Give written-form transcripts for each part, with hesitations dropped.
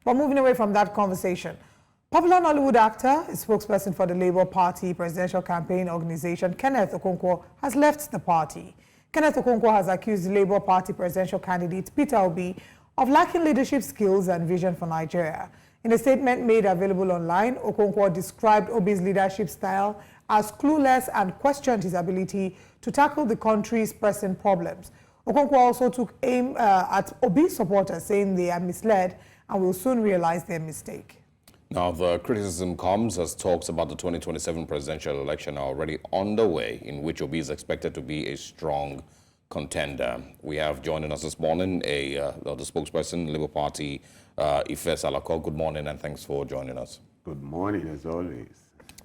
But moving away from that conversation, popular Nollywood actor, a spokesperson for the Labour Party presidential campaign organization, Kenneth Okonkwo, has left the party. Kenneth Okonkwo has accused the Labour Party presidential candidate, Peter Obi, of lacking leadership skills and vision for Nigeria. In a statement made available online, Okonkwo described Obi's leadership style as clueless and questioned his ability to tackle the country's pressing problems. Okonkwo also took aim at Obi's supporters, saying they are misled and will soon realize their mistake. Now, the criticism comes as talks about the 2027 presidential election are already underway, in which Obi is expected to be a strong contender. We have joining us this morning the spokesperson, Labour Party, Ife Salako. Good morning and thanks for joining us. Good morning, as always.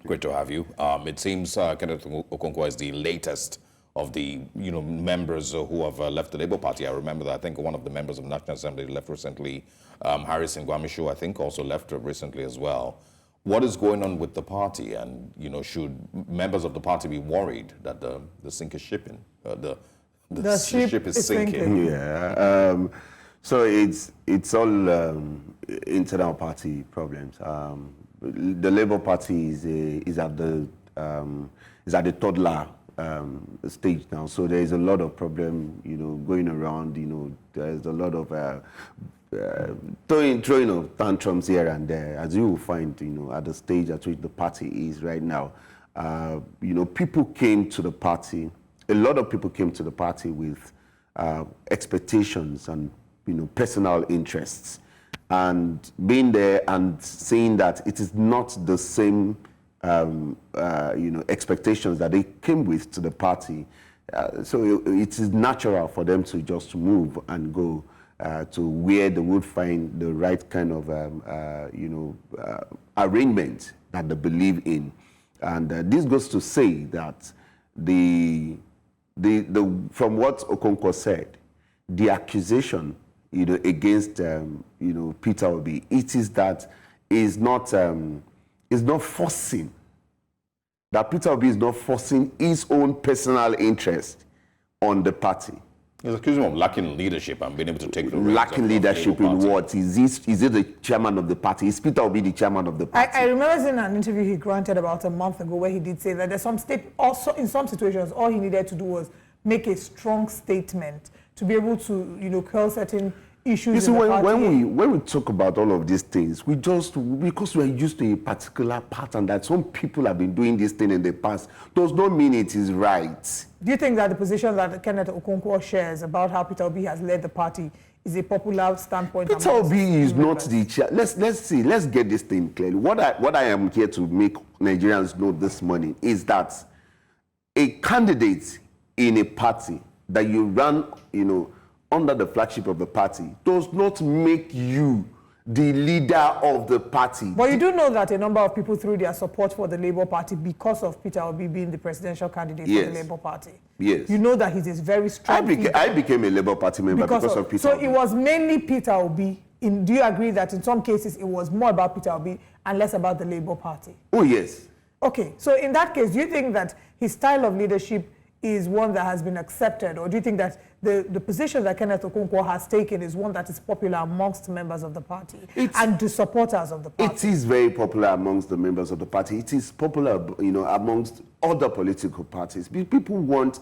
Great to have you. It seems Kenneth Okonkwo is the latest of the members who have left the Labour Party. I remember that I think one of the members of the National Assembly left recently. Harrison Gwamishu, I think, also left recently as well. What is going on with the party, and should members of the party be worried that the sink is shipping? The ship is sinking. Yeah. So it's all internal party problems. The Labour Party is at the toddler stage now. So there is a lot of problem, going around. There's a lot of throwing of tantrums here and there, as you will find, at the stage at which the party is right now. People came to the party. A lot of people came to the party with expectations and personal interests, and being there and seeing that it is not the same expectations that they came with to the party. So it is natural for them to just move and go to where they would find the right kind of arrangement that they believe in. And this goes to say that from what Okonkwo said, the accusation against Peter Obi, it is that is not forcing, that Peter Obi is not forcing his own personal interest on the party. He's accusing him of lacking leadership and being able to take the reins. Lacking leadership in what? Is he the chairman of the party? Is Peter Obi the chairman of the party? I remember seeing an interview he granted about a month ago where he did say that there's some also in some situations, all he needed to do was make a strong statement to be able to, curl certain issues. You see, when we talk about all of these things, because we're used to a particular pattern that some people have been doing this thing in the past, does not mean it is right. Do you think that the position that Kenneth Okonkwo shares about how Peter Obi has led the party is a popular standpoint? Peter Obi is not the chair. Let's see. Let's get this thing clearly. What I am here to make Nigerians know this morning is that a candidate in a party that you run, under the flagship of the party does not make you the leader of the party. But you do know that a number of people threw their support for the Labour Party because of Peter Obi being the presidential candidate for the Labour Party. Yes. You know that he's a very strong I became a Labour Party member because of Peter Obi. So it was mainly Peter Obi. Do you agree that in some cases it was more about Peter Obi and less about the Labour Party? Oh, yes. Okay. So in that case, do you think that his style of leadership is one that has been accepted, or do you think that the position that Kenneth Okonkwo has taken is one that is popular amongst members of the party and the supporters of the party? It is very popular amongst the members of the party. It is popular, amongst other political parties. People want,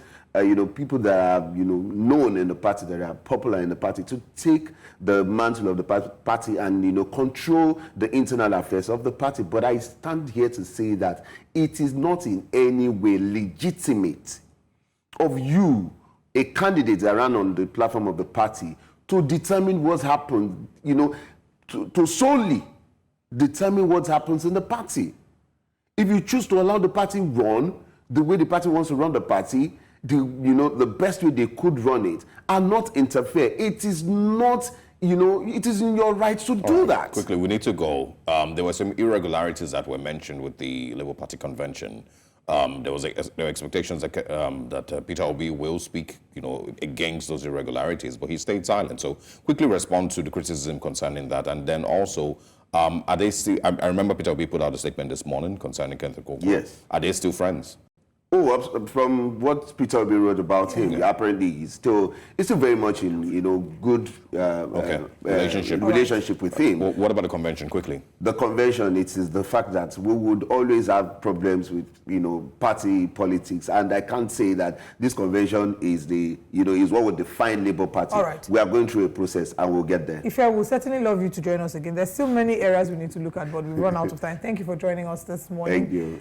people that are, known in the party, that are popular in the party, to take the mantle of the party and, control the internal affairs of the party. But I stand here to say that it is not in any way legitimate of you, a candidate that ran on the platform of the party, to determine what's happened, to solely determine what happens in the party. If you choose to allow the party run the way the party wants to run the party, the best way they could run it, and not interfere, it is not, it is in your right to do that. Quickly, we need to go. There were some irregularities that were mentioned with the Labour Party convention. There were expectations that Peter Obi will speak, against those irregularities, but he stayed silent. So quickly respond to the criticism concerning that, and then also, are they still? I remember Peter Obi put out a statement this morning concerning Kenneth Okonkwo. Yes. Are they still friends? Oh, from what Peter Obi wrote about him, apparently he's still very much in good relationship with him. Well, what about the convention? Quickly, the convention, it is the fact that we would always have problems with party politics, and I can't say that this convention is is what would define Labour Party. All right. We are going through a process, and we'll get there. If I will certainly love you to join us again. There's still many areas we need to look at, but we've run out of time. Thank you for joining us this morning. Thank you.